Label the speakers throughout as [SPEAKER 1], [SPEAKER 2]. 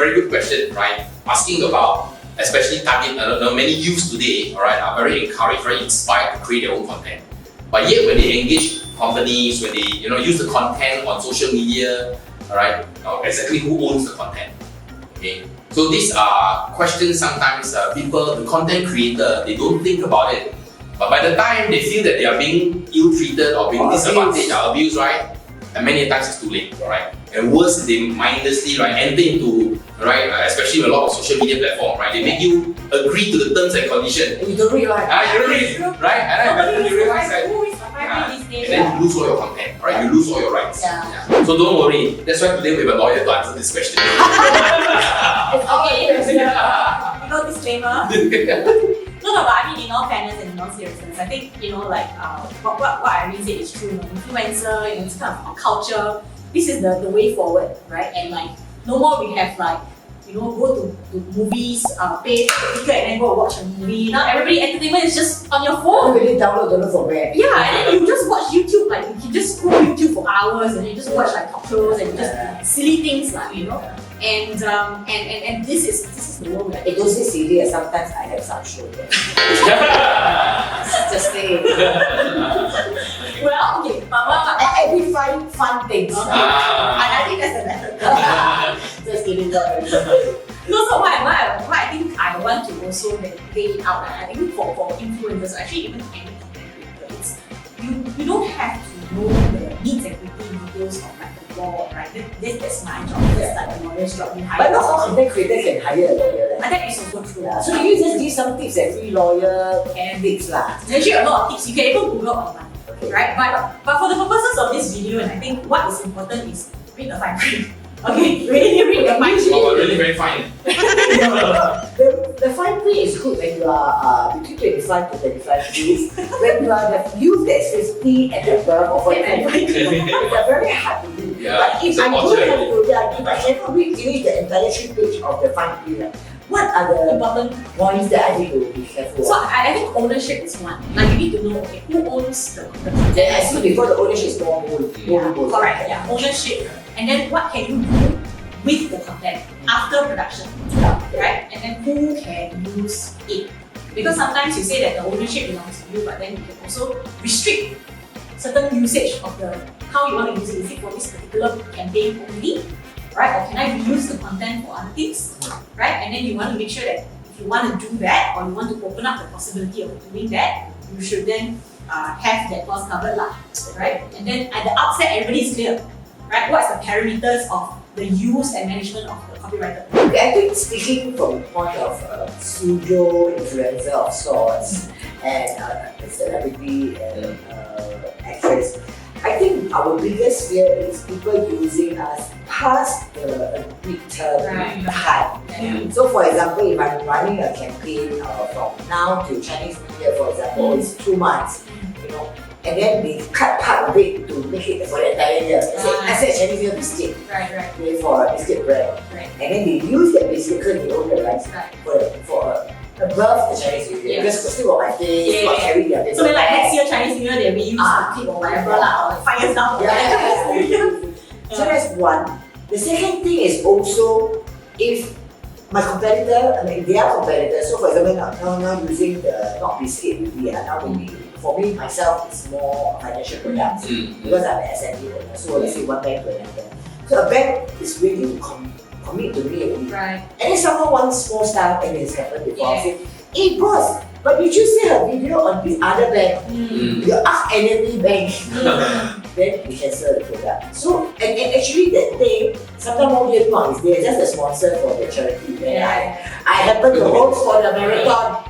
[SPEAKER 1] very good question, right? Asking about, especially target, many youths today, all right, are very encouraged, very inspired to create their own content. But yet, when they engage companies, when they use the content on social media, all right, exactly who owns the content? Okay, so these are questions. Sometimes people, the content creator, they don't think about it. But by the time they feel that they are being ill-treated or being disadvantaged or abused, right? And many times it's too late, right? And worse, they mindlessly, right, enter into, right, especially a lot of social media platforms, right? They make you agree to the terms and conditions.
[SPEAKER 2] You don't realize.
[SPEAKER 1] You don't read, right? And then you realize that. And then you lose all your content, right? You lose all your rights. Yeah. So don't worry. That's why today we have a lawyer to answer this question.
[SPEAKER 3] Okay. No disclaimer. No, but I mean, in all fairness and in all seriousness, I think, what Irene said is true. Influencer, it's kind of culture. This is the way forward, right? And no more we have go to movies, pay for ticket and then go watch a movie. Now everybody entertainment is just on your phone.
[SPEAKER 2] Everybody download from where?
[SPEAKER 3] Yeah, and then you just watch YouTube, you can just scroll YouTube for hours and you just watch talk shows and just silly things And this is the world.
[SPEAKER 2] It don't say silly, sometimes I have some show. Just say.
[SPEAKER 3] Well, okay,
[SPEAKER 2] and we find fun things.
[SPEAKER 3] I think that's the method.
[SPEAKER 2] Just kidding.
[SPEAKER 3] No, so what I think I want to also lay it out, I think for influencers, actually even any content creators, you don't have to know the needs and details of the law, right? That's my job. That's the lawyer's job.
[SPEAKER 2] But not all content creators can hire a lawyer.
[SPEAKER 3] And that is also true.
[SPEAKER 2] So you just give some tips and free lawyer and tips lah.
[SPEAKER 3] There's actually a lot of tips. You can even Google online, right? But for the purposes of this video, and I think what is important is read the fine print. Okay, really read the fine print.
[SPEAKER 1] Oh, really very fine.
[SPEAKER 2] The fine print is good when you are between 25 to 35 days. When you are the youth that's 50 and above or 45, it's very hard to do.
[SPEAKER 1] Yeah,
[SPEAKER 2] but if I don't have to, if I cannot read finish the entire 3 page of the fine print, what are the important points that I need to be careful?
[SPEAKER 3] So I think ownership is one. You need to know, who owns the content.
[SPEAKER 2] Then I see before the ownership is more
[SPEAKER 3] correct. Yeah, ownership. And then what can you do with the content after production, right? And then who can use it? Because sometimes you say that the ownership belongs to you, but then you can also restrict certain usage of how you want to use it. Is it for this particular campaign only? Right? Or can I reuse the content for other things? Right? And then you want to make sure that if you want to do that, or you want to open up the possibility of doing that, you should then have that clause covered, right? And then at the outset, everybody is clear, right? What's the parameters of the use and management of the copywriter?
[SPEAKER 2] I think speaking from the point of pseudo influencer of sorts and a celebrity and actress, I think our biggest fear is people using us past the midterm time.
[SPEAKER 3] Yeah.
[SPEAKER 2] So for example, if I'm running a campaign from now to Chinese New Year, for example, it's 2 months, and then they cut part of it to make it for the entire year. I said Chinese New Year biscuit, for a biscuit brand. And then they use that biscuit because they own the rights for above the Chinese New Year. Because still got my face, got carry their face.
[SPEAKER 3] So then next year Chinese New Year they reuse the clip or whatever or 5 years down.
[SPEAKER 2] So that's one. The second thing is also if my competitor, they are competitors. So for example, now using the not biscuit really, now maybe for me myself it's more financial products because I'm an SME owner. So let's say one bank to another. So a bank is ready to commit to me already.
[SPEAKER 3] Right.
[SPEAKER 2] And then someone wants small stuff and it's happened before. I say, hey boss, but did you see a video on this other bank? You ask enemy bank. Then we cancel the product. So, and actually that day, sometimes more than one is there, just a sponsor for the charity. I happen to host for the marathon,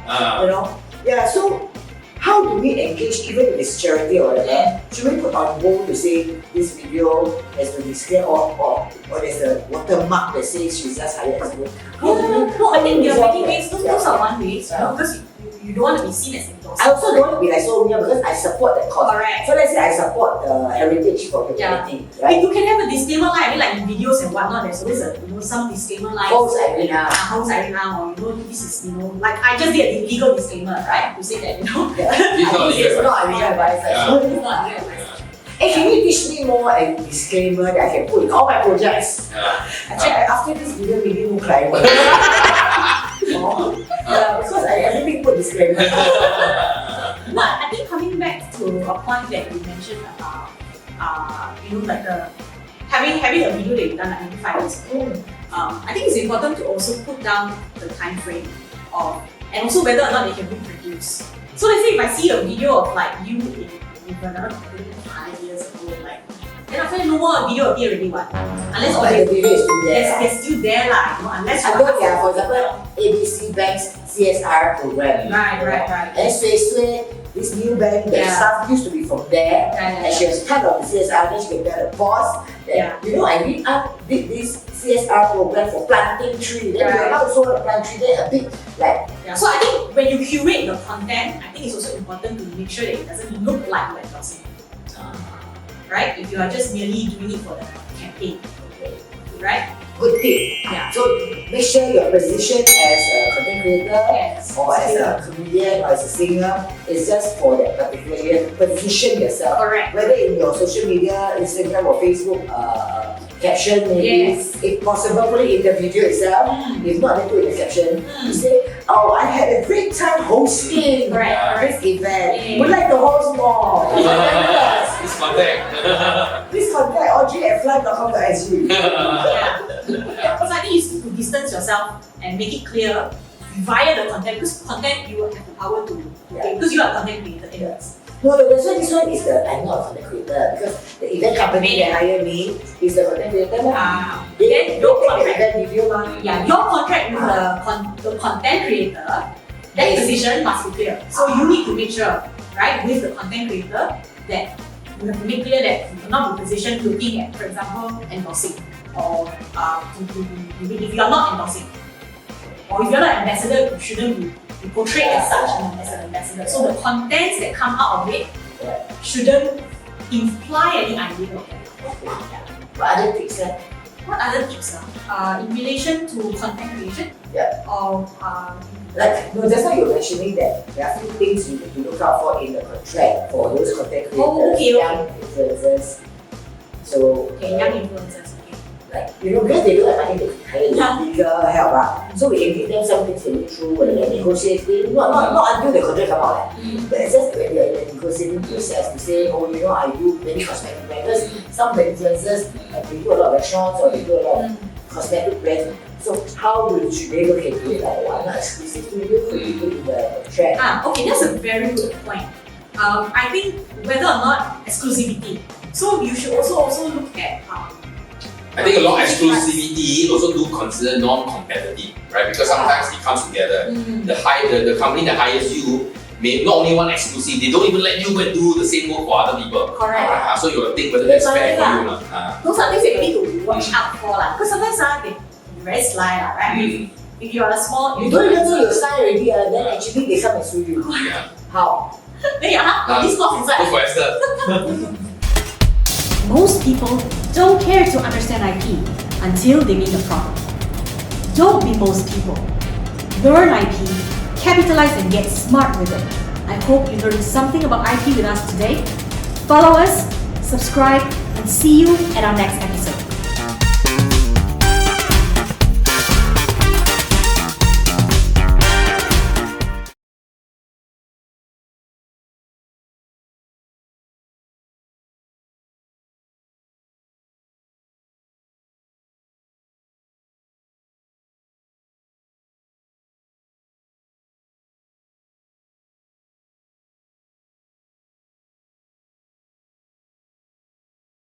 [SPEAKER 2] Yeah, so how do we engage even if it's charity or whatever? Should we put on hold to say this video has to be scaled or there's a watermark that says she's just hired as well?
[SPEAKER 3] No, I think there are many ways. Those are one way, because you don't want to be seen as endorser.
[SPEAKER 2] I also don't want to be like so weird because I support that cause.
[SPEAKER 3] Correct.
[SPEAKER 2] So let's say I support the heritage for humanity, right?
[SPEAKER 3] You can have a disclaimer line, like in videos and whatnot. There's always some disclaimer line.
[SPEAKER 2] Host Irene,
[SPEAKER 3] or this is like I just did a legal disclaimer, right? To say that
[SPEAKER 1] It's not legal
[SPEAKER 2] advice.
[SPEAKER 3] It's not legal advice.
[SPEAKER 2] Hey, can you teach me more a disclaimer that I can put in all my projects? Actually, after this video, maybe no client. Because everything put disclaimer.
[SPEAKER 3] But I think coming back to a point that you mentioned about, like having a video that you've done like maybe 5 years ago, I think it's important to also put down the time frame and also whether or not they can reproduce. So let's say if I see a video of like you in another 5 years ago, like then after that no more video appear already what? Unless
[SPEAKER 2] the video is still there.
[SPEAKER 3] they're still there lah, unless
[SPEAKER 2] I know, yeah, for example, ABC Bank's CSR program.
[SPEAKER 3] Right.
[SPEAKER 2] And Sway, this new bank, the staff used to be from there, and she was part of the CSR, then she can tell the boss that, I did this CSR program for planting tree, then you're not so plant tree, then a bit like...
[SPEAKER 3] So I think when you curate the content, I think it's also important to make sure that it doesn't look like you're endorsing. Right? If you are just merely doing it for the campaign. Right?
[SPEAKER 2] Good tip.
[SPEAKER 3] Yeah.
[SPEAKER 2] So make sure your position as a content creator or as a comedian or as a singer is just for that particular year. Position yourself.
[SPEAKER 3] Correct.
[SPEAKER 2] Whether in your social media, Instagram or Facebook caption maybe. If possible, put it in the video itself. If not, then put it in the caption. You say, oh, I had a great time hosting this event. Would like to host more.
[SPEAKER 1] Please contact.
[SPEAKER 2] Please contact audrey@fly.com.sg.
[SPEAKER 3] So I think you need to distance yourself and make it clear via the content, because content you have the power to because you are a content creator anyways.
[SPEAKER 2] No, that's why this one is I'm not a content creator, because the event company that hire me is the content creator.
[SPEAKER 3] Then your contract,
[SPEAKER 2] event video.
[SPEAKER 3] your contract with the content creator, that position must be clear. So you need to make sure, right, with the content creator that you have to make clear that you cannot be positioned looking at, for example, endorsing, or if you are not endorsing, or if you are not an ambassador, you shouldn't be portrayed as such as an ambassador. So the contents that come out of it shouldn't imply any idea of that.
[SPEAKER 2] What other tips?
[SPEAKER 3] What other tips in relation to content creation? Or
[SPEAKER 2] just now you were mentioning that there are a few things you need to look out for in the contract for those content creators, young influencers. So
[SPEAKER 3] young influencers.
[SPEAKER 2] Because they don't have money to hire legal help, so we can give them some things to look through when they're negotiating. Not until the contract come out, but it's just when they're in the negotiating process to say, I do many cosmetic brands. Some of the influencers, they do a lot of restaurants or they do a lot of cosmetic brands. So how should they look into it? Like, why not exclusive to you? Could you put in the contract?
[SPEAKER 3] Okay, that's a very good point. I think whether or not exclusivity. So you should also look at.
[SPEAKER 1] I think a lot of exclusivity also do consider non-competitive, right? Because sometimes it comes together. The company that hires you may not only want exclusive, they don't even let you go and do the same work for other people.
[SPEAKER 3] Correct.
[SPEAKER 1] So you will think whether that's fair for you.
[SPEAKER 3] Those are things that you need to watch out for, because sometimes they're very sly, right? If you are a small,
[SPEAKER 2] you don't even know you're sly already, then actually they come and sue you. How?
[SPEAKER 3] Then you're this clause inside.
[SPEAKER 1] Go for Esther.
[SPEAKER 3] Most people don't care to understand IP until they make a profit. Don't be most people. Learn IP, capitalize and get smart with it. I hope you learned something about IP with us today. Follow us, subscribe, and see you at our next episode.